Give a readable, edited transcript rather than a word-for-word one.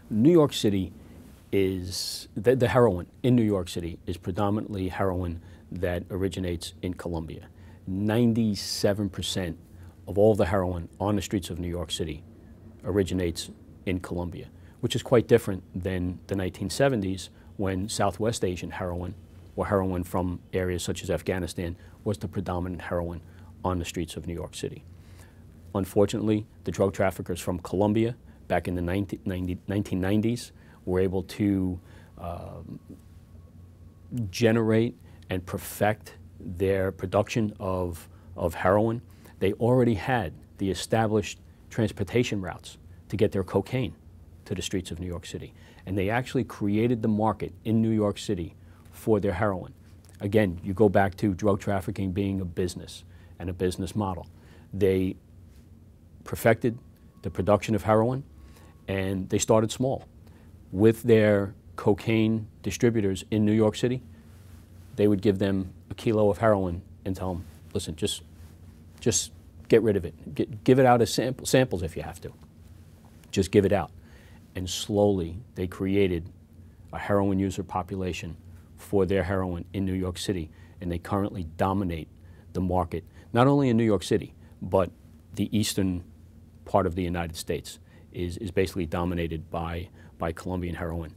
New York City is, the heroin in New York City is predominantly heroin that originates in Colombia. 97% of all the heroin on the streets of New York City originates in Colombia, which is quite different than the 1970s when Southwest Asian heroin, or heroin from areas such as Afghanistan, was the predominant heroin on the streets of New York City. Unfortunately, the drug traffickers from Colombia back in the 1990s were able to generate and perfect their production of heroin. They already had the established transportation routes to get their cocaine to the streets of New York City. And they actually created the market in New York City for their heroin. Again, you go back to drug trafficking being a business and a business model. They perfected the production of heroin, and they started small. With their cocaine distributors in New York City, they would give them a kilo of heroin and tell them, listen, just get rid of it. Give it out as samples if you have to. Just give it out. And slowly they created a heroin user population for their heroin in New York City, and they currently dominate the market, not only in New York City, but the eastern part of the United States is basically dominated by Colombian heroin.